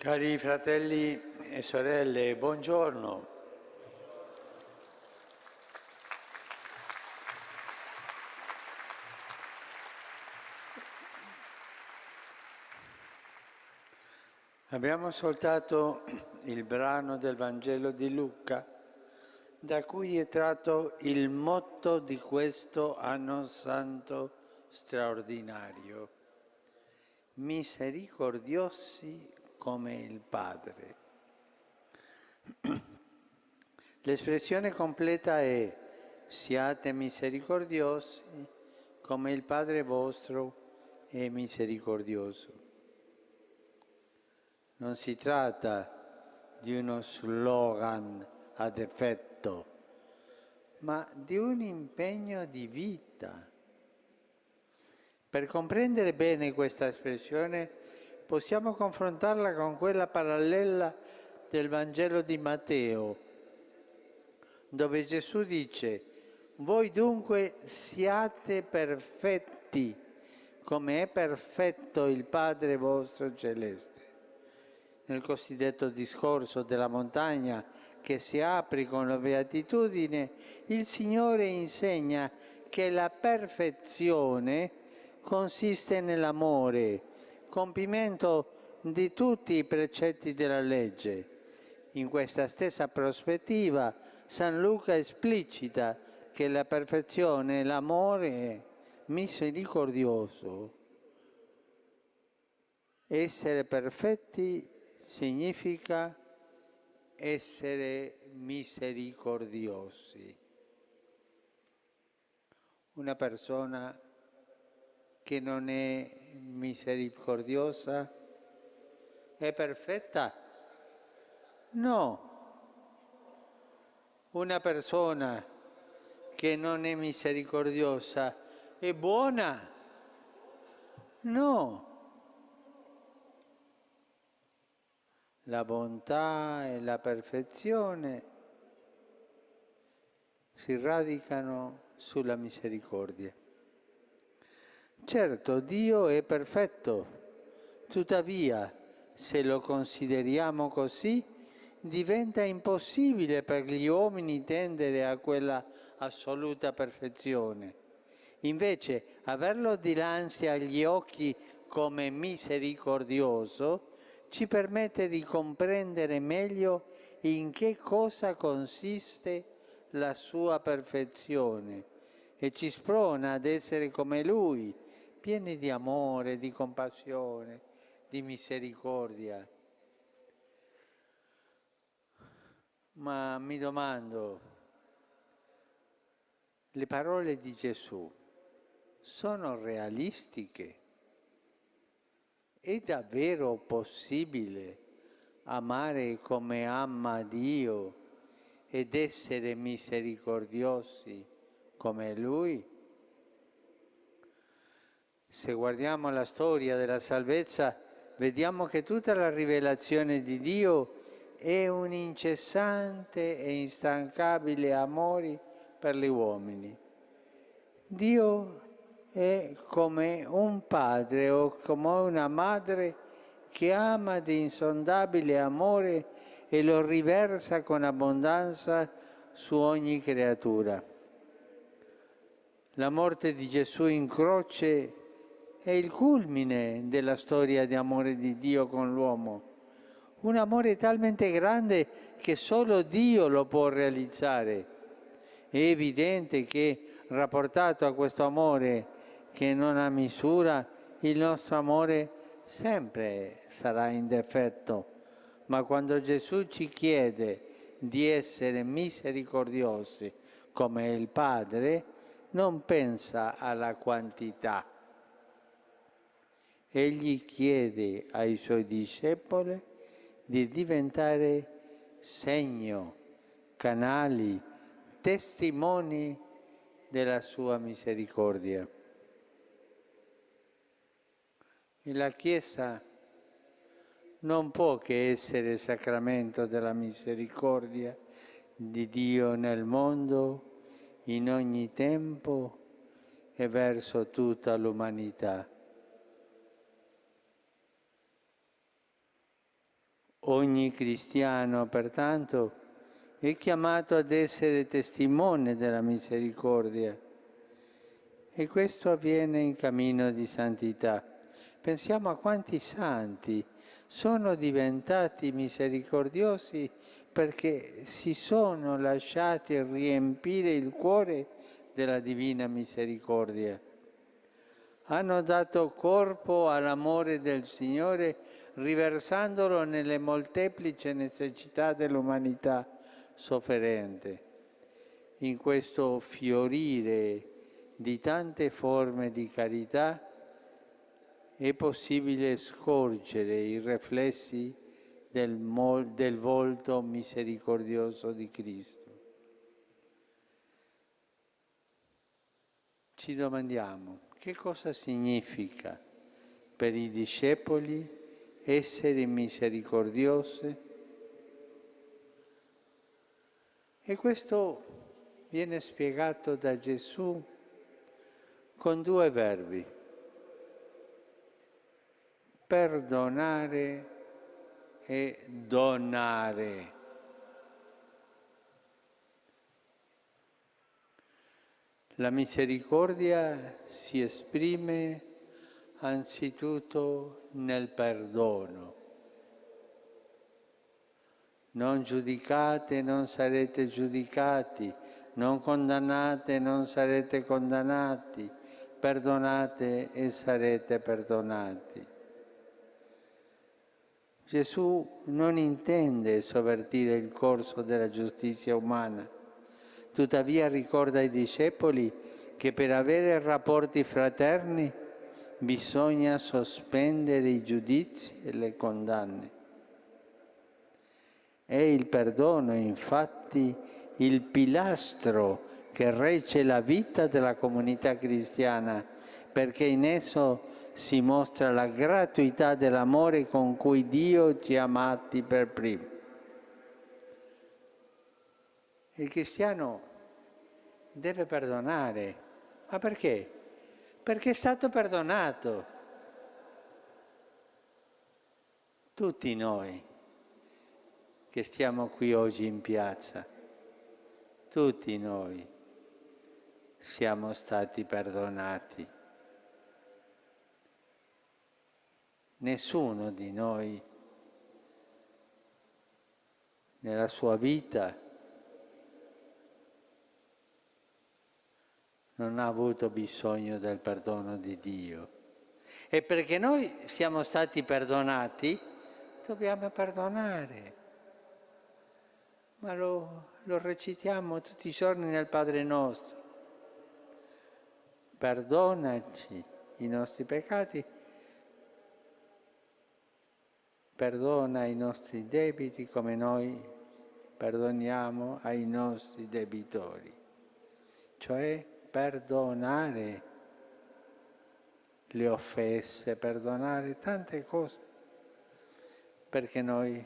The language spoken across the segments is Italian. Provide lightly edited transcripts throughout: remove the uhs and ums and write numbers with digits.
Cari fratelli e sorelle, buongiorno. Abbiamo ascoltato il brano del Vangelo di Luca, da cui è tratto il motto di questo anno santo straordinario: misericordiosi come il Padre. L'espressione completa è: siate misericordiosi come il Padre vostro è misericordioso. Non si tratta di uno slogan ad effetto, ma di un impegno di vita. Per comprendere bene questa espressione possiamo confrontarla con quella parallela del Vangelo di Matteo, dove Gesù dice: voi dunque siate perfetti come è perfetto il Padre vostro celeste. Nel cosiddetto discorso della montagna che si apre con la beatitudine, il Signore insegna che la perfezione consiste nell'amore, compimento di tutti i precetti della legge. In questa stessa prospettiva, San Luca esplicita che la perfezione, l'amore misericordioso. Essere perfetti significa essere misericordiosi. Una persona che non è misericordiosa è perfetta? No. Una persona che non è misericordiosa è buona? No. La bontà e la perfezione si radicano sulla misericordia. Certo, Dio è perfetto, tuttavia, se lo consideriamo così, diventa impossibile per gli uomini tendere a quella assoluta perfezione. Invece, averlo dinanzi agli occhi come misericordioso ci permette di comprendere meglio in che cosa consiste la sua perfezione e ci sprona ad essere come Lui, pieni di amore, di compassione, di misericordia. Ma mi domando, le parole di Gesù sono realistiche? È davvero possibile amare come ama Dio ed essere misericordiosi come Lui? Se guardiamo la storia della salvezza, vediamo che tutta la rivelazione di Dio è un incessante e instancabile amore per gli uomini. Dio è come un padre o come una madre che ama di insondabile amore e lo riversa con abbondanza su ogni creatura. La morte di Gesù in croce è il culmine della storia di amore di Dio con l'uomo. Un amore talmente grande che solo Dio lo può realizzare. È evidente che, rapportato a questo amore che non ha misura, il nostro amore sempre sarà in difetto. Ma quando Gesù ci chiede di essere misericordiosi come il Padre, non pensa alla quantità. Egli chiede ai Suoi discepoli di diventare segno, canali, testimoni della Sua misericordia. E la Chiesa non può che essere sacramento della misericordia di Dio nel mondo, in ogni tempo e verso tutta l'umanità. Ogni cristiano, pertanto, è chiamato ad essere testimone della misericordia e questo avviene in cammino di santità. Pensiamo a quanti santi sono diventati misericordiosi perché si sono lasciati riempire il cuore della divina misericordia. Hanno dato corpo all'amore del Signore riversandolo nelle molteplici necessità dell'umanità sofferente. In questo fiorire di tante forme di carità è possibile scorgere i riflessi del volto misericordioso di Cristo. Ci domandiamo che cosa significa per i discepoli essere misericordiosi? E questo viene spiegato da Gesù con due verbi: perdonare e donare. La misericordia si esprime anzitutto nel perdono. Non giudicate, non sarete giudicati, non condannate, non sarete condannati, perdonate e sarete perdonati. Gesù non intende sovvertire il corso della giustizia umana, tuttavia ricorda ai discepoli che per avere rapporti fraterni bisogna sospendere i giudizi e le condanne. È il perdono, infatti, il pilastro che regge la vita della comunità cristiana, perché in esso si mostra la gratuità dell'amore con cui Dio ci ha amati per primo. Il cristiano deve perdonare. Ma perché? Perché è stato perdonato. Tutti noi che stiamo qui oggi in piazza, tutti noi siamo stati perdonati. Nessuno di noi nella sua vita non ha avuto bisogno del perdono di Dio. E perché noi siamo stati perdonati, dobbiamo perdonare. Ma lo recitiamo tutti i giorni nel Padre nostro. Perdonaci i nostri peccati, perdona i nostri debiti come noi perdoniamo ai nostri debitori. Cioè perdonare le offese, perdonare tante cose, perché noi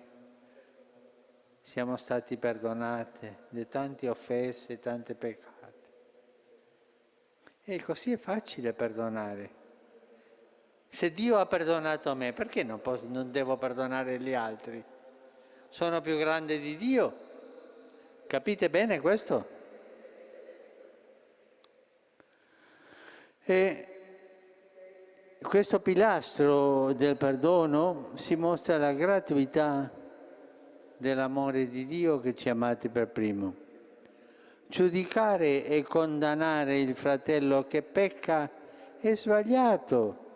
siamo stati perdonati di tante offese, tanti peccati. E così è facile perdonare. Se Dio ha perdonato me, perché non devo perdonare gli altri? Sono più grande di Dio? Capite bene questo? E questo pilastro del perdono si mostra la gratuità dell'amore di Dio che ci ha amati per primo. Giudicare e condannare il fratello che pecca è sbagliato,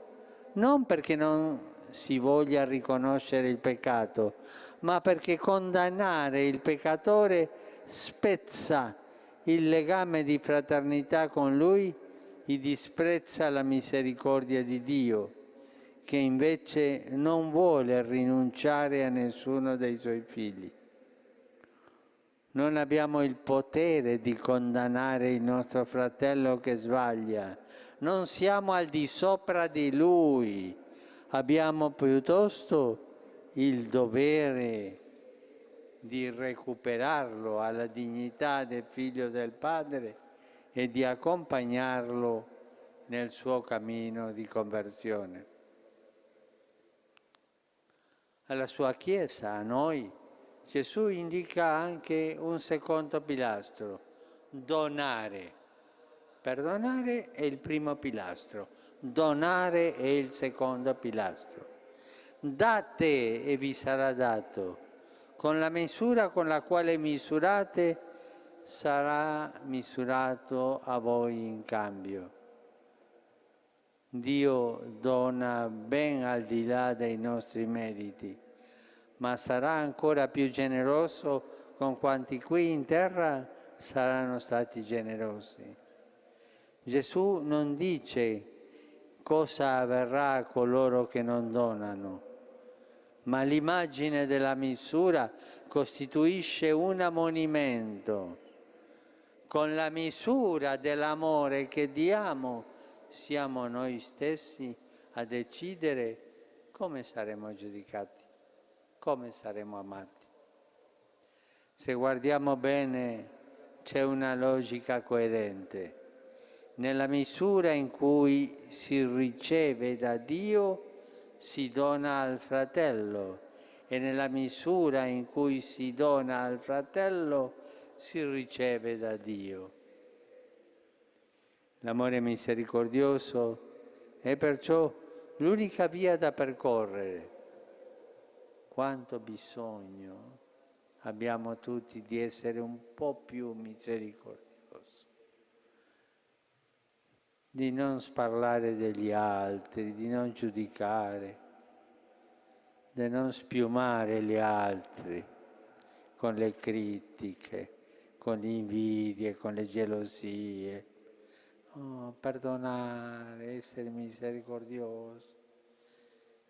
non perché non si voglia riconoscere il peccato, ma perché condannare il peccatore spezza il legame di fraternità con lui e disprezza la misericordia di Dio, che invece non vuole rinunciare a nessuno dei suoi figli. Non abbiamo il potere di condannare il nostro fratello che sbaglia, non siamo al di sopra di lui, abbiamo piuttosto il dovere di recuperarlo alla dignità del figlio del Padre e di accompagnarlo nel suo cammino di conversione. alla sua Chiesa, a noi, Gesù indica anche un secondo pilastro: donare. Perdonare è il primo pilastro, donare è il secondo pilastro. Date e vi sarà dato. Con la misura con la quale misurate sarà misurato a voi in cambio. Dio dona ben al di là dei nostri meriti, ma sarà ancora più generoso con quanti qui in terra saranno stati generosi. Gesù non dice cosa avverrà a coloro che non donano, ma l'immagine della misura costituisce un ammonimento. Con la misura dell'amore che diamo, siamo noi stessi a decidere come saremo giudicati, come saremo amati. Se guardiamo bene, c'è una logica coerente. Nella misura in cui si riceve da Dio, si dona al fratello, e nella misura in cui si dona al fratello, si riceve da Dio. L'amore misericordioso è perciò l'unica via da percorrere. Quanto bisogno abbiamo tutti di essere un po' più misericordiosi, di non sparlare degli altri, di non giudicare, di non spiumare gli altri con le critiche, con le invidie, con le gelosie. Oh, perdonare, essere misericordiosi,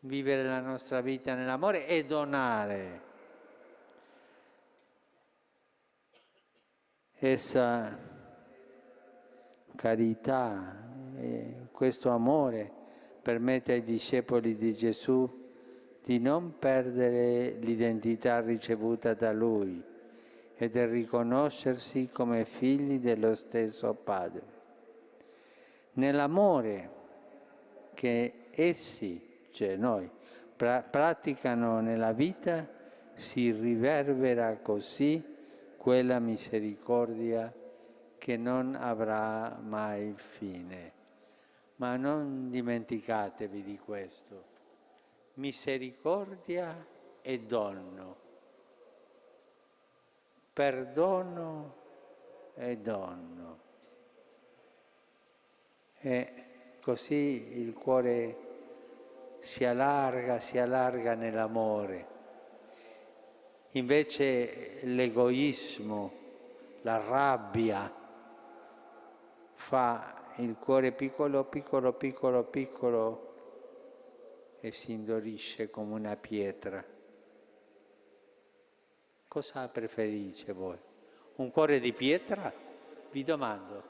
vivere la nostra vita nell'amore e donare. Essa carità, questo amore permette ai discepoli di Gesù di non perdere l'identità ricevuta da Lui e di riconoscersi come figli dello stesso Padre. Nell'amore che essi, cioè noi, praticano nella vita, si riverbera così quella misericordia che non avrà mai fine. Ma non dimenticatevi di questo: misericordia e dono, perdono e dono. E così il cuore si allarga nell'amore. Invece l'egoismo, la rabbia, fa il cuore piccolo, piccolo, piccolo, piccolo e si indorisce come una pietra. Cosa preferite voi? Un cuore di pietra? Vi domando,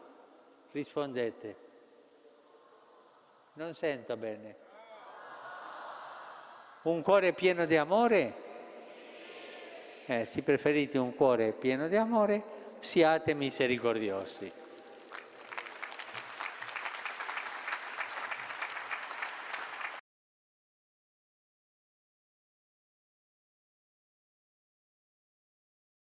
rispondete. Non sento bene. Un cuore pieno di amore? Se preferite un cuore pieno di amore, siate misericordiosi.